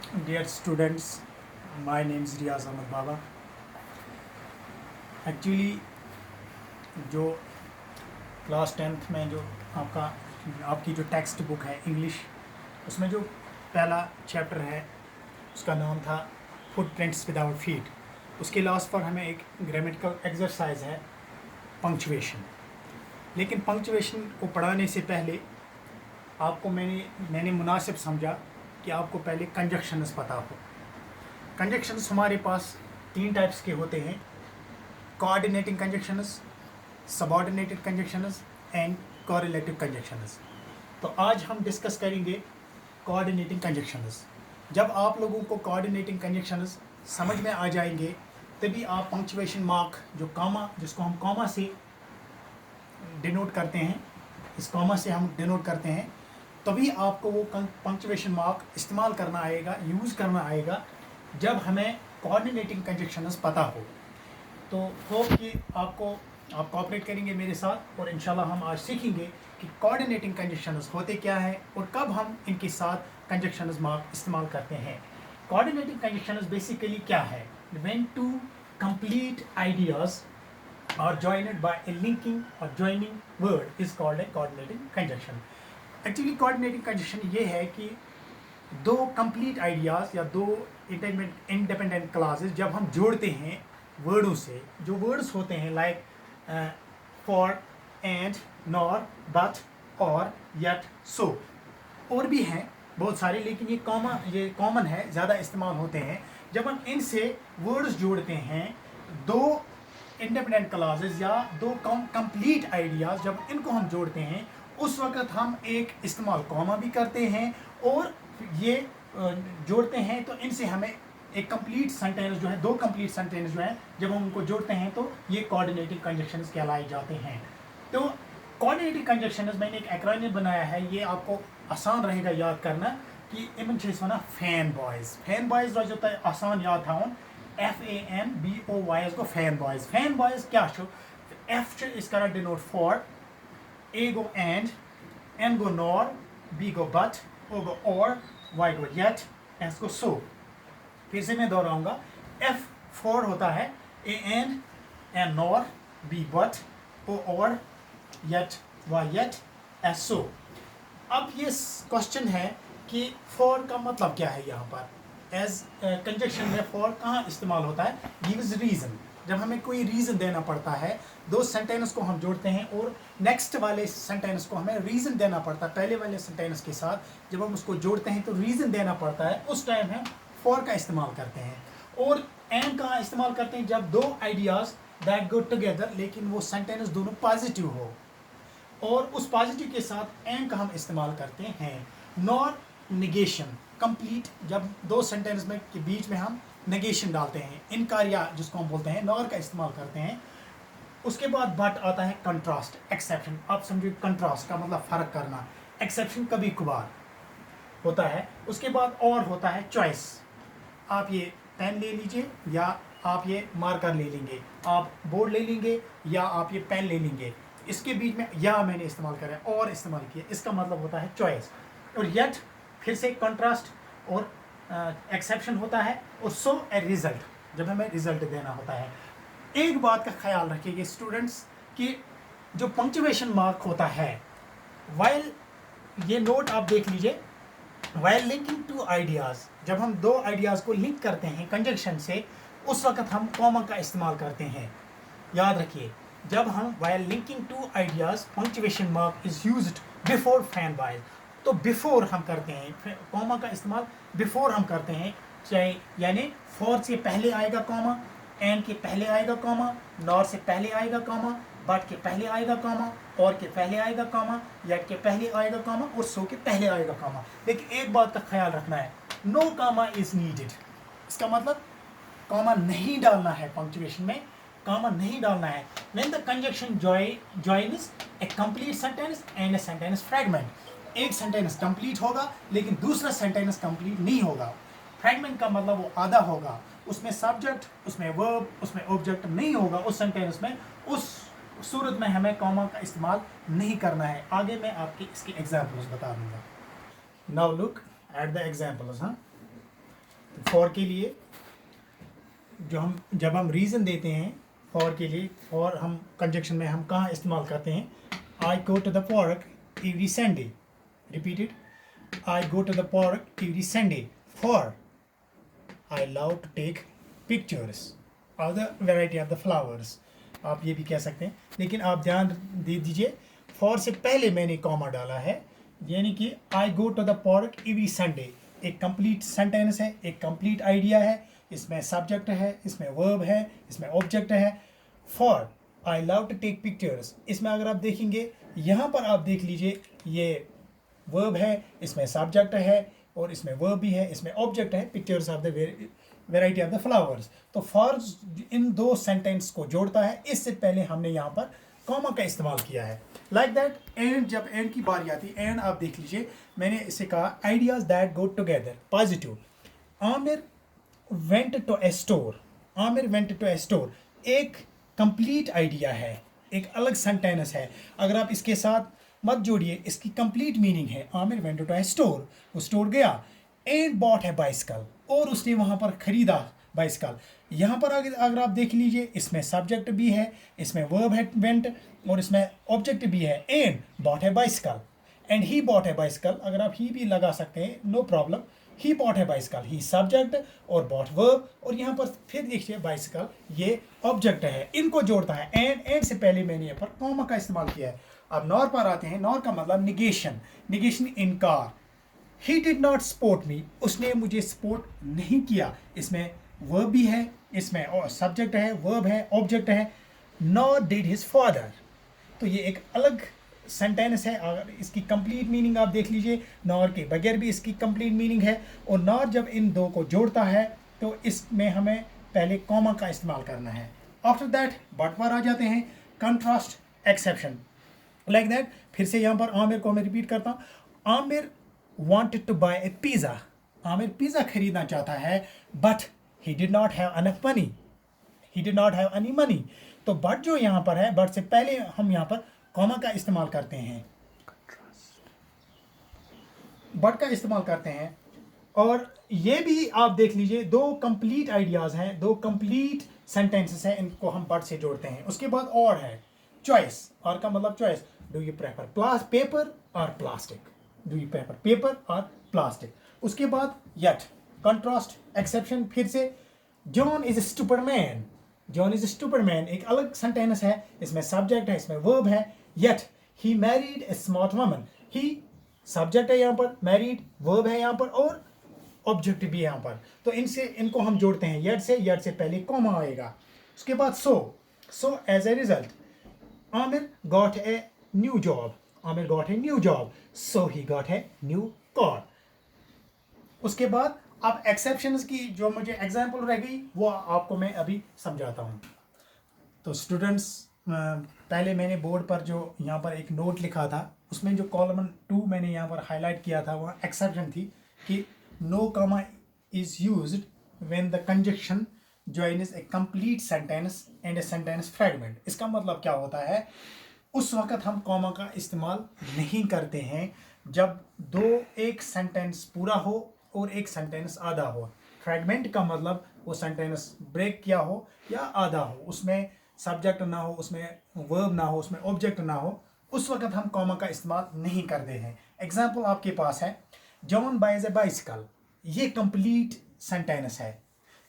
Dear students, my name is Riyaz Ahmad Baba. Actually जो class 10th में जो आपकी जो टेक्स्ट बुक है इंग्लिश, उसमें जो पहला चैप्टर है उसका नाम था फुटप्रिंट्स विदाउट फीट. उसके लास्ट पर हमें एक ग्रामेटिकल एक्सरसाइज है पंक्चुएशन. लेकिन पंक्चुएशन को पढ़ाने से पहले आपको मैंने मुनासिब समझा कि आपको पहले कंजक्शंस पता हो. कंजक्शंस हमारे पास 3 टाइप्स के होते हैं: coordinating conjunctions, subordinated conjunctions and correlative conjunctions. तो आज हम डिस्कस करेंगे कोऑर्डिनेटिंग कंजक्शंस. जब आप लोगों को कोऑर्डिनेटिंग कंजक्शंस समझ में आ जाएंगे तभी आप पंक्चुएशन मार्क जो कॉमा, जिसको हम कॉमा से डिनोट करते हैं, इस कॉमा से हम डिनोट करते हैं, तभी आपको वो पंक्चुएशन मार्क इस्तेमाल करना आएगा, यूज़ करना आएगा जब हमें कोऑर्डिनेटिंग कंजक्शंस पता हो. तो होप कि आप कोऑपरेट करेंगे मेरे साथ और इंशाल्लाह हम आज सीखेंगे कि कोऑर्डिनेटिंग कंजक्शंस होते क्या है और कब हम इनके साथ कंजक्शंस मार्क इस्तेमाल करते हैं. कोऑर्डिनेटिंग कंजक्शंस बेसिकली क्या है? When two complete ideas or joined by a linking or joining word is called a coordinating conjunction. Actually coordinating conjunction ये है कि दो कंप्लीट आइडियाज़ या दो इंडिपेंडेंट क्लासेस जब हम जोड़ते हैं वर्डों से, जो वर्ड्स होते हैं like for, and, nor, but, और, यट, सो, और भी हैं बहुत सारे, लेकिन ये कॉमन है, ज़्यादा इस्तेमाल होते हैं. जब हम इनसे वर्ड्स जोड़ते हैं, दो इंडिपेंडेंट क्लासेस या दो कंप्लीट आइडियाज़, जब इनको हम जोड़ते हैं उस वक्त हम एक इस्तेमाल कॉमा भी करते हैं और ये जोड़ते हैं तो इनसे हमें एक कंप्लीट सेंटेंस जो है, दो कंप्लीट सेंटेंस जो है, जब हम उनको जोड़ते हैं तो ये कोऑर्डिनेटिंग कंजक्शंस कहलाए जाते हैं. तो कोऑर्डिनेटिंग कंजक्शंस मैंने एक एक्रोनिम बनाया है, ये आपको आसान रहेगा याद करना कि इमन फैन बॉयज़. फैन बॉयज़ रोज होता है आसान याद था. FANBOYS को फैन बॉयज़. फैन बॉयज़ क्या छो? F is gonna denote for, A go and, N go nor, B go but, O go or, Y go yet, S go so. फिर से मैं दोहराऊंगा. F for होता है A and, N nor, B but, O or, yet, Y yet, S so. अब ये question है कि for का मतलब क्या है यहाँ पर. एज कंजक्शन में फॉर कहाँ इस्तेमाल होता है? Gives reason. जब हमें कोई रीज़न देना पड़ता है, दो सेंटेंस को हम जोड़ते हैं और नेक्स्ट वाले सेंटेंस को हमें रीज़न देना पड़ता है. पहले वाले सेंटेंस के साथ जब हम उसको जोड़ते हैं तो रीज़न देना पड़ता है, उस टाइम हम फॉर का इस्तेमाल करते हैं. और एंड कहाँ इस्तेमाल करते हैं? जब दो आइडियाज़ दैट गो टुगेदर, लेकिन वो सेंटेंस दोनों पॉजिटिव हो, और उस पॉजिटिव के साथ एंड का हम इस्तेमाल करते हैं. नॉर निगेशन, कंप्लीट, जब दो सेंटेंस में के बीच में हम नेगेशन डालते हैं, इनकार या जिसको हम बोलते हैं, नॉर का इस्तेमाल करते हैं. उसके बाद बट आता है कंट्रास्ट, एक्सेप्शन. आप समझिए कंट्रास्ट का मतलब फ़र्क करना, एक्सेप्शन कभी कभार होता है. उसके बाद और होता है चॉइस. आप ये पेन ले लीजिए या आप ये मार्कर ले लेंगे, आप बोर्ड ले लेंगे या आप ये पेन ले लेंगे. इसके बीच में या मैंने इस्तेमाल करा और इस्तेमाल किया, इसका मतलब होता है चॉइस. और येट फिर से कंट्रास्ट और एक्सेप्शन होता है. और सो ए रिजल्ट, जब हमें रिजल्ट देना होता है. एक बात का ख्याल रखिए स्टूडेंट्स कि जो पंक्चुएशन मार्क होता है, वाइल, ये नोट आप देख लीजिए, वाइल लिंकिंग टू आइडियाज़, जब हम दो आइडियाज़ को लिंक करते हैं कंजक्शन से, उस वक्त हम कॉमा का इस्तेमाल करते हैं. याद रखिए, जब हम while linking two ideas punctuation mark is used before FANBOYS, तो बिफोर हम करते हैं, कॉमा का इस्तेमाल बिफोर हम करते हैं. चाहे यानी फॉर से पहले आएगा कॉमा, एंड के पहले आएगा कॉमा, नॉर से पहले आएगा कॉमा, बट के पहले आएगा कॉमा, और के पहले आएगा कॉमा, यट के पहले आएगा कॉमा, और सो के पहले आएगा कॉमा. लेकिन एक बात का ख्याल रखना है, नो कॉमा इज नीडेड. इसका मतलब कॉमा नहीं डालना है पंक्चुएशन में, कॉमा नहीं डालना है. When the conjunction joins A complete sentence and a sentence fragment. एक सेंटेंस कंप्लीट होगा लेकिन दूसरा सेंटेंस कंप्लीट नहीं होगा. फ्रेगमेंट का मतलब वो आधा होगा, उसमें सब्जेक्ट, उसमें वर्ब, उसमें ऑब्जेक्ट नहीं होगा उस सेंटेंस में. उस सूरत में हमें कॉमा का इस्तेमाल नहीं करना है. आगे मैं आपके इसके एग्जाम्पल्स बता दूंगा. Now look at the examples. For के लिए जब हम रीज़न देते हैं फॉर के लिए, फॉर हम कंजक्शन में हम कहाँ इस्तेमाल करते हैं? I go to the park every Sunday, repeated, I go to the park every Sunday, for I love to take pictures of the variety of the flowers. आप ये भी कह सकते हैं, लेकिन आप ध्यान दे दीजिए फॉर से पहले मैंने कॉमा डाला है, यानी कि I go to the park every Sunday एक कंप्लीट सेंटेंस है, एक कंप्लीट आइडिया है, इसमें सब्जेक्ट है, इसमें वर्ब है, इसमें ऑब्जेक्ट है। For I love to take pictures, इसमें अगर आप देखेंगे यहाँ पर आप देख लीजिए ये वर्ब है, इसमें सब्जेक्ट है और इसमें वर्ब भी है, इसमें ऑब्जेक्ट है, pictures of the variety of the flowers. तो फॉर इन दो सेंटेंस को जोड़ता है, इससे पहले हमने यहाँ पर कॉमा का इस्तेमाल किया है। लाइक दैट एंड, जब एंड की बारी आती है, एंड आप देख लीजिए मैंने इसे कहा ideas that go together, positive. Aamir went to a store, Aamir went to a store एक कंप्लीट आइडिया है, एक अलग सेंटेंस है। अगर आप इसके साथ मत जोड़िए, इसकी कंप्लीट मीनिंग है Aamir went to a store, वो स्टोर गया। एंड बॉट है बाइसिकल, और उसने वहाँ पर खरीदा बाइसिकल। यहाँ पर अगर आप देख लीजिए इसमें सब्जेक्ट भी है, इसमें वर्ब है वेंट, और इसमें ऑब्जेक्ट भी है। एंड बॉट है बाइसिकल, एंड ही बॉट है बाइसिकल, अगर आप ही भी लगा सकते हैं, नो प्रॉब्लम। ही बॉट है बाइसिकल, ही सब्जेक्ट और बॉट वर्ब, और यहाँ पर फिर देखिए बाइसिकल ये ऑब्जेक्ट है, इनको जोड़ता है। एंड से पहले मैंने यहाँ पर कॉमा का इस्तेमाल किया है। अब नॉर पर आते हैं। नॉर का मतलब निगेशन, निगेशन इनकार। He did not support me, उसने मुझे सपोर्ट नहीं किया, इसमें वर्ब भी है, इसमें सब्जेक्ट है, वर्ब है, ऑब्जेक्ट है। नॉर डिड हिज फादर, तो ये एक अलग सेंटेंस है। अगर इसकी कंप्लीट मीनिंग आप देख लीजिए, नॉर के बगैर भी इसकी कंप्लीट मीनिंग है। और नॉर जब इन दो को जोड़ता है तो इसमें हमें पहले कॉमा का इस्तेमाल करना है। आफ्टर दैट बट पर आ जाते हैं, कंट्रास्ट, एक्सेप्शन, लाइक दैट। फिर से यहाँ पर आमिर को मैं रिपीट करता हूँ। Aamir wanted to buy a pizza, Aamir pizza खरीदना चाहता है, but he did not have enough money, he did not have any money। तो but जो यहाँ पर है, but से पहले हम यहाँ पर कॉमा का इस्तेमाल करते हैं, but का इस्तेमाल करते हैं। और ये भी आप देख लीजिए दो कंप्लीट आइडियाज हैं, दो कंप्लीट सेंटेंसेस हैं, इनको हम but से जोड़ते हैं। उसके बाद और है चॉइस, और का मतलब choice. Do you prefer paper और plastic, do you prefer paper और प्लास्टिक। उसके बाद येट, कंट्रास्ट, एक्सेप्शन। फिर से John is stupid man, John is stupid man एक अलग सेंटेंस है, इसमें सब्जेक्ट है, इसमें वर्ब है। Yet he married A smart woman, he subject है यहाँ पर, मैरिड वर्ब है यहाँ पर, और ऑब्जेक्ट भी है यहाँ पर। तो इनको हम जोड़ते हैं येट से, येट से पहले कॉमा आएगा। उसके बाद so as a result Aamir got a new job, Aamir got a new job, so he got a new car. उसके बाद अब एक्सेप्शंस की जो मुझे एग्जांपल रह गई वो आपको मैं अभी समझाता हूँ। तो स्टूडेंट्स, पहले मैंने बोर्ड पर जो यहाँ पर एक नोट लिखा था, उसमें जो कॉलम 2 मैंने यहाँ पर हाईलाइट किया था, वहाँ एक्सेप्शन थी कि no comma is used when the conjunction joins a complete sentence and a sentence fragment। इसका मतलब क्या होता है, उस वक्त हम कॉमा का इस्तेमाल नहीं करते हैं जब एक सेंटेंस पूरा हो और एक सेंटेंस आधा हो। फ्रैगमेंट का मतलब वो सेंटेंस ब्रेक किया हो या आधा हो, उसमें सब्जेक्ट ना हो, उसमें वर्ब ना हो, उसमें ऑब्जेक्ट ना हो, उस वक्त हम कॉमा का इस्तेमाल नहीं करते हैं। एग्जाम्पल आपके पास है, जॉन बाइज ए बाइसिकल, ये कंप्लीट सेंटेंस है,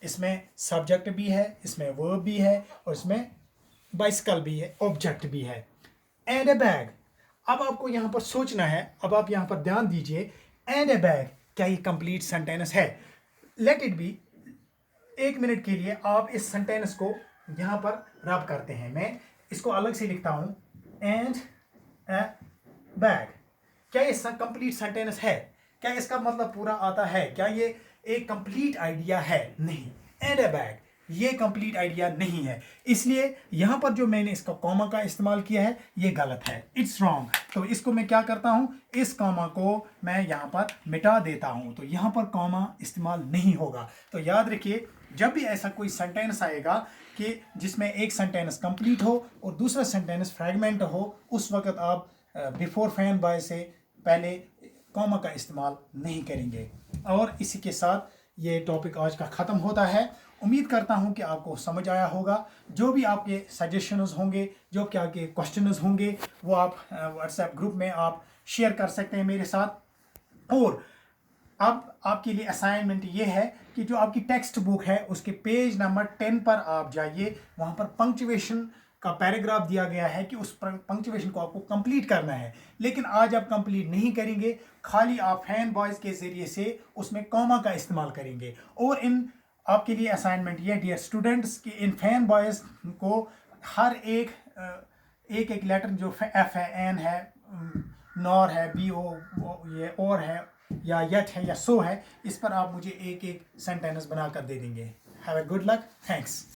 इसमें सब्जेक्ट भी है, इसमें वर्ब भी है, और इसमें बाइसिकल भी है, ऑब्जेक्ट भी है। एंड ए बैग, अब आपको यहाँ पर सोचना है, अब आप यहाँ पर ध्यान दीजिए। एंड ए बैग, क्या ये कंप्लीट सेंटेंस है? लेट इट बी, 1 मिनट के लिए आप इस सेंटेंस को यहाँ पर रब करते हैं। मैं इसको अलग से लिखता हूँ, एंड ए बैग। क्या ये कंप्लीट सेंटेंस है? क्या इसका मतलब पूरा आता है? क्या ये एक कंप्लीट आइडिया है? नहीं। एंड ए बैग ये कंप्लीट आइडिया नहीं है, इसलिए यहाँ पर जो मैंने इसका कॉमा का इस्तेमाल किया है ये गलत है, इट्स रॉन्ग। तो इसको मैं क्या करता हूँ, इस कॉमा को मैं यहाँ पर मिटा देता हूँ, तो यहाँ पर कॉमा इस्तेमाल नहीं होगा। तो याद रखिए, जब भी ऐसा कोई सेंटेंस आएगा कि जिसमें एक सेंटेंस कंप्लीट हो और दूसरा सेंटेंस फ्रैगमेंट हो, उस वक्त आप बिफोर फैन बाय से पहले कॉमा का इस्तेमाल नहीं करेंगे। और इसी के साथ ये टॉपिक आज का ख़त्म होता है। उम्मीद करता हूँ कि आपको समझ आया होगा। जो भी आपके सजेशंस होंगे, जो क्या आपके क्वेश्चंस होंगे, वो आप व्हाट्सएप ग्रुप में आप शेयर कर सकते हैं मेरे साथ। और अब आपके लिए असाइनमेंट ये है कि जो आपकी टेक्स्ट बुक है उसके पेज नंबर 10 पर आप जाइए। वहाँ पर पंक्चुएशन का पैराग्राफ दिया गया है कि उस पंक्चुएशन को आपको कंप्लीट करना है। लेकिन आज आप कंप्लीट नहीं करेंगे, खाली आप फैन बॉयज़ के ज़रिए से उसमें कॉमा का इस्तेमाल करेंगे। और इन आपके लिए असाइनमेंट ये डियर स्टूडेंट्स कि इन फैन बॉयज़ को हर एक एक लेटर जो एफ है, एन है, नॉर है, बी ओ ये और है, या यट है, या सो है, इस पर आप मुझे एक एक सेंटेंस बनाकर दे देंगे। Have a good luck, thanks.